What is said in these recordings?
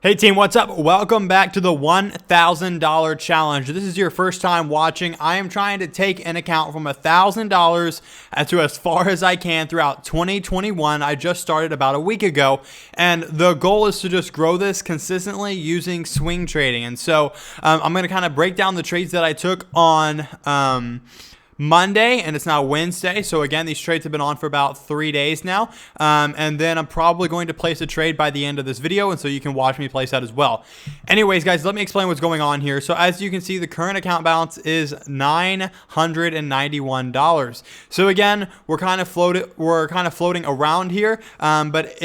Hey team, what's up? Welcome back to the $1,000 challenge. This is your first time watching. I am trying to take an account from $1,000 to as far as I can throughout 2021. I just started about a week ago, and the goal is to just grow this consistently using swing trading. And so I'm going to kind of break down the trades that I took on Monday, and it's now Wednesday. So again, these trades have been on for about 3 days now, and then I'm probably going to place a trade by the end of this video, and so you can watch me place that as well. Anyways, guys, let me explain what's going on here. So as you can see, the current account balance is $991. So again, we're kind of floating around here, but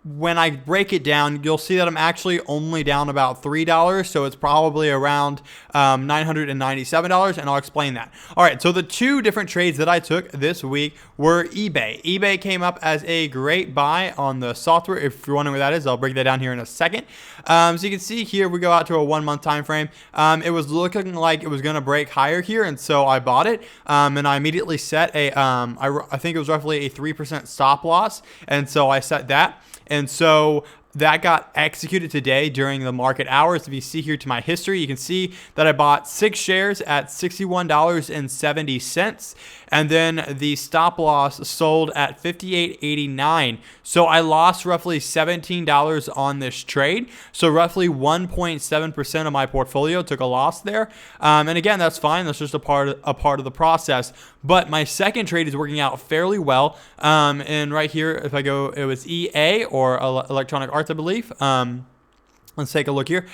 when I break it down, you'll see that I'm actually only down about $3, so it's probably around $997, and I'll explain that. All right, so the two different trades that I took this week were eBay. eBay came up as a great buy on the software. If you're wondering what that is, I'll break that down here in a second. So you can see here, we go out to a 1 month time frame. It was looking like it was going to break higher here, and so I bought it, and I immediately set I think it was roughly a 3% stop loss, and so I set that. And so that got executed today during the market hours. If you see here to my history, you can see that I bought 6 shares at $61.70, and then the stop loss sold at $58.89. So I lost roughly $17 on this trade. So roughly 1.7% of my portfolio took a loss there. And again, that's fine. That's just a part of the process. But my second trade is working out fairly well. And right here, if I go, it was EA, or Electronic Arts, I believe. Let's take a look here.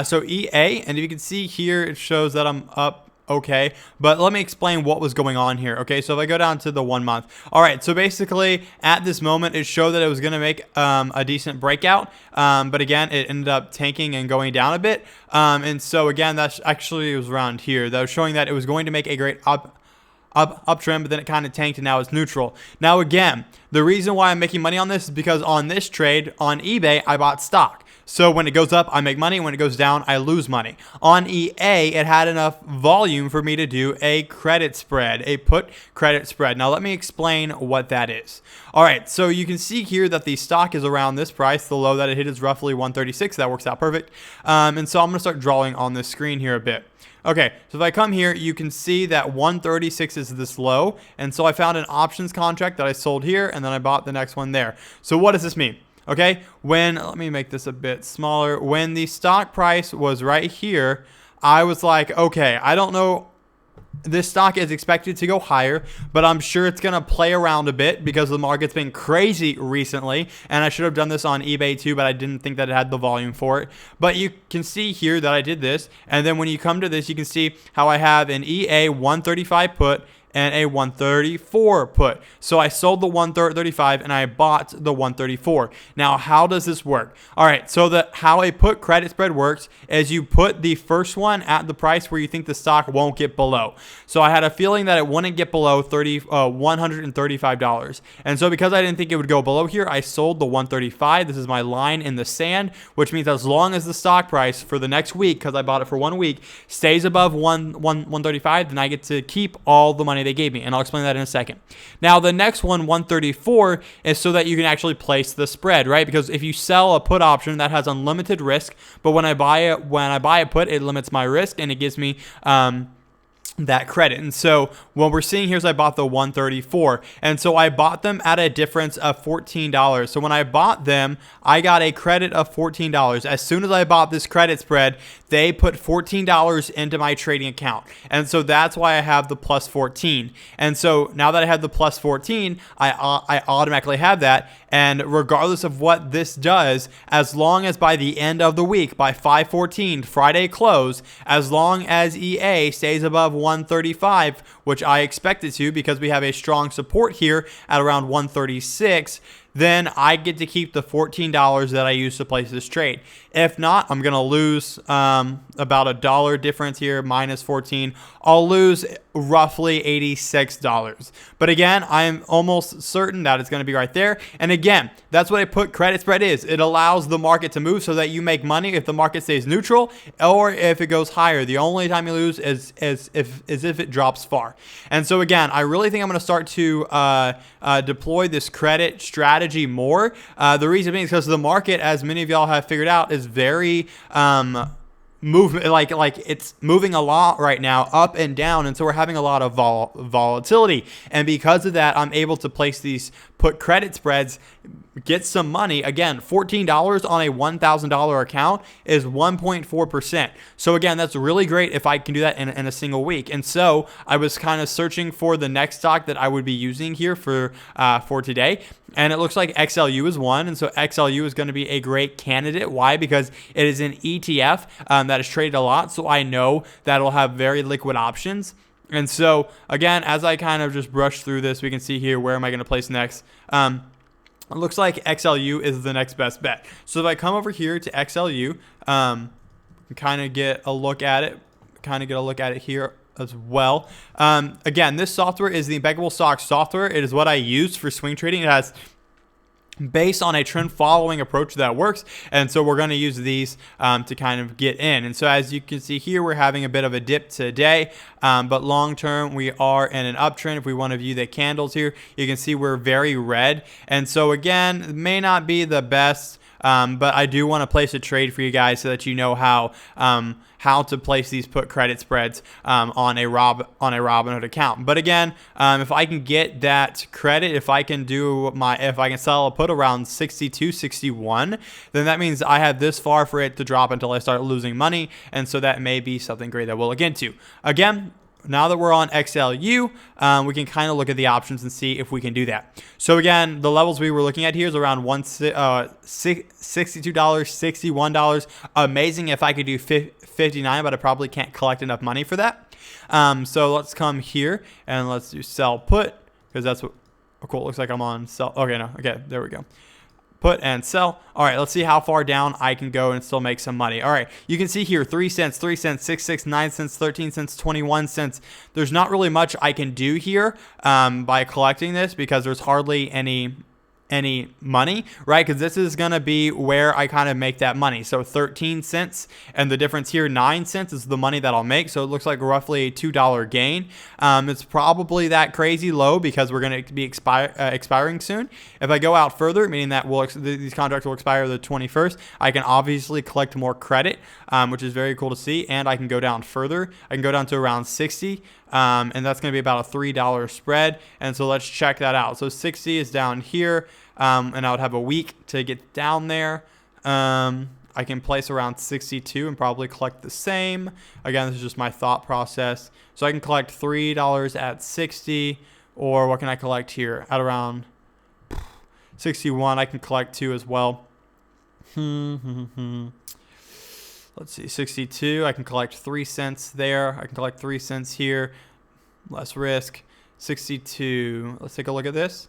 So EA, and if you can see here, it shows that I'm up. Okay, but let me explain what was going on here. Okay, so if I go down to the 1 month. All right, so basically at this moment, it showed that it was going to make a decent breakout. But again, it ended up tanking and going down a bit. And so again, that's actually, it was around here. That was showing that it was going to make a great uptrend, but then it kind of tanked and now it's neutral. Now again, the reason why I'm making money on this is because on this trade on eBay, I bought stock. So when it goes up, I make money. When it goes down, I lose money. On EA, it had enough volume for me to do a credit spread, a put credit spread. Now let me explain what that is. All right, so you can see here that the stock is around this price. The low that it hit is roughly 136. That works out perfect. And so I'm going to start drawing on this screen here a bit. Okay, so if I come here, you can see that 136 is this low. And so I found an options contract that I sold here, and then I bought the next one there. So what does this mean? Okay, let me make this a bit smaller. When the stock price was right here, I was like, okay, I don't know. This stock is expected to go higher, but I'm sure it's going to play around a bit because the market's been crazy recently. And I should have done this on eBay too, but I didn't think that it had the volume for it. But you can see here that I did this. And then when you come to this, you can see how I have an EA 135 put and a 134 put. So I sold the 135 and I bought the 134. Now, how does this work? All right, so how a put credit spread works is you put the first one at the price where you think the stock won't get below. So I had a feeling that it wouldn't get below $135. And so because I didn't think it would go below here, I sold the 135. This is my line in the sand, which means as long as the stock price for the next week, because I bought it for 1 week, stays above 135, then I get to keep all the money they gave me, and I'll explain that in a second. Now the next one, 134, is so that you can actually place the spread, right? Because if you sell a put option, that has unlimited risk, but when I buy a put, it limits my risk and it gives me that credit. And so what we're seeing here is I bought the 134, and so I bought them at a difference of $14. So when I bought them, I got a credit of $14. As soon as I bought this credit spread, they put $14 into my trading account, and so that's why I have the plus 14. And so now that I have the plus 14, I automatically have that. And regardless of what this does, as long as by the end of the week, by 5/14, Friday close, as long as EA stays above 135, which I expect it to because we have a strong support here at around 136, then I get to keep the $14 that I used to place this trade. If not, I'm going to lose about $1 difference here, minus 14. I'll lose roughly $86. But again, I'm almost certain that it's going to be right there. And again, that's what a put credit spread is. It allows the market to move so that you make money if the market stays neutral or if it goes higher. The only time you lose is if it drops far. And so again, I really think I'm going to start to deploy this credit strategy strategy more. The reason being is because the market, as many of y'all have figured out, is very movement, like it's moving a lot right now, up and down, and so we're having a lot of volatility, and because of that, I'm able to place these put credit spreads, get some money. Again, $14 on a $1,000 account is 1.4%. So again, that's really great if I can do that in a single week. And so I was kind of searching for the next stock that I would be using here for today. And it looks like XLU is one. And so XLU is going to be a great candidate. Why? Because it is an ETF that is traded a lot. So I know that it'll have very liquid options. And so, again, as I kind of just brush through this, we can see here, where am I going to place next? It looks like XLU is the next best bet. So if I come over here to XLU, kind of get a look at it, here as well. Again, this software is the Impeccable Stocks software. It is what I use for swing trading. It has based on a trend following approach that works, and so we're going to use these to kind of get in. And so as you can see here, we're having a bit of a dip today, but long term we are in an uptrend. If we want to view the candles here, you can see we're very red, and so again, it may not be the best, but I do want to place a trade for you guys so that you know how to place these put credit spreads on a Robinhood account. But again, if I can get that credit, if I can sell a put around 62, 61, then that means I have this far for it to drop until I start losing money, and so that may be something great that we'll look into. Again, now that we're on XLU, we can kind of look at the options and see if we can do that. So again, the levels we were looking at here is around $62, $61. Amazing if I could do 59, but I probably can't collect enough money for that. So let's come here and let's do sell put, because that's what, oh, cool. It looks like I'm on sell. Okay, no. Okay, there we go. Put and sell. All right, let's see how far down I can go and still make some money. All right, you can see here 3 cents, 3 cents, 6 cents, 9 cents, 13 cents, 21 cents. There's not really much I can do here by collecting this, because there's hardly any money, right? Because this is going to be where I kind of make that money. So 13 cents, and the difference here, 9 cents, is the money that I'll make. So it looks like roughly a $2 gain. It's probably that crazy low because we're going to be expiring soon. If I go out further, meaning that these contracts will expire the 21st, I can obviously collect more credit, which is very cool to see. And I can go down further. I can go down to around 60. And that's going to be about a $3 spread. And so let's check that out. So 60 is down here, and I would have a week to get down there. I can place around 62 and probably collect the same. Again, this is just my thought process. So I can collect $3 at 60, or what can I collect here? At around 61, I can collect 2 as well. Let's see, 62, I can collect 3 cents there. I can collect 3 cents here, less risk. 62, let's take a look at this.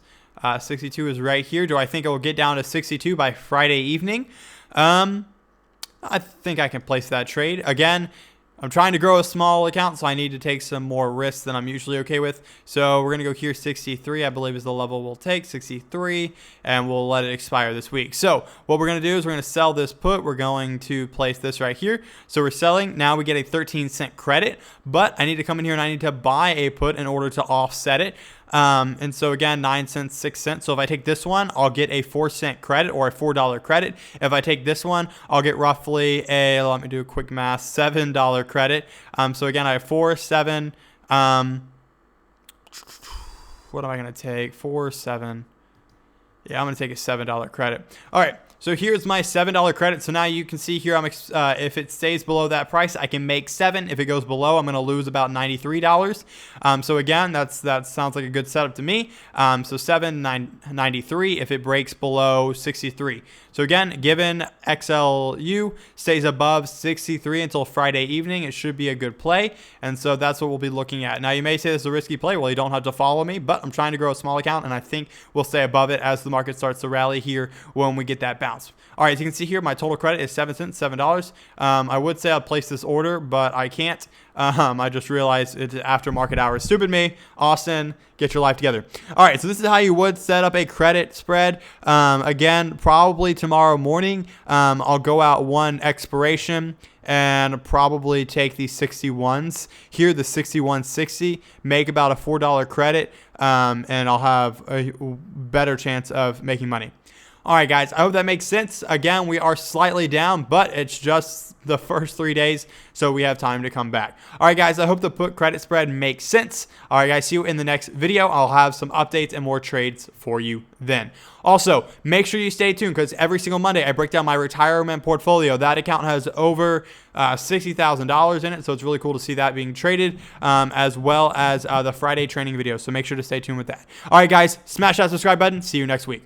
62 is right here. Do I think it will get down to 62 by Friday evening? I think I can place that trade. Again, I'm trying to grow a small account, so I need to take some more risks than I'm usually okay with. So we're going to go here, 63, I believe is the level we'll take, 63, and we'll let it expire this week. So what we're going to do is we're going to sell this put. We're going to place this right here. So we're selling. Now we get a 13-cent credit, but I need to come in here and I need to buy a put in order to offset it. And so again, 9 cents, 6 cents. So if I take this one, I'll get a 4-cent credit, or a $4 credit. If I take this one, I'll get roughly let me do a quick math, $7 credit. So again, I have 4, 7. What am I going to take? 4, 7. Yeah, I'm going to take a $7 credit. All right. So here's my $7 credit. So now you can see here, if it stays below that price, I can make 7. If it goes below, I'm going to lose about $93. So again, that sounds like a good setup to me. So 7.93 if it breaks below 63. So again, given XLU stays above 63 until Friday evening, it should be a good play. And so that's what we'll be looking at. Now you may say this is a risky play. Well, you don't have to follow me, but I'm trying to grow a small account, and I think we'll stay above it as the market starts to rally here when we get that bounce. All right, as you can see here, my total credit is 7 cents, $7. I would say I'd place this order, but I can't. I just realized it's after market hours. Stupid me. Austin, get your life together. All right, so this is how you would set up a credit spread. Again, probably tomorrow morning, I'll go out one expiration and probably take these 61s here, the 6160, make about a $4 credit, and I'll have a better chance of making money. All right, guys, I hope that makes sense. Again, we are slightly down, but it's just the first 3 days, so we have time to come back. All right, guys, I hope the put credit spread makes sense. All right, guys, see you in the next video. I'll have some updates and more trades for you then. Also, make sure you stay tuned because every single Monday I break down my retirement portfolio. That account has over $60,000 in it, so it's really cool to see that being traded, as well as the Friday training video. So make sure to stay tuned with that. All right, guys, smash that subscribe button. See you next week.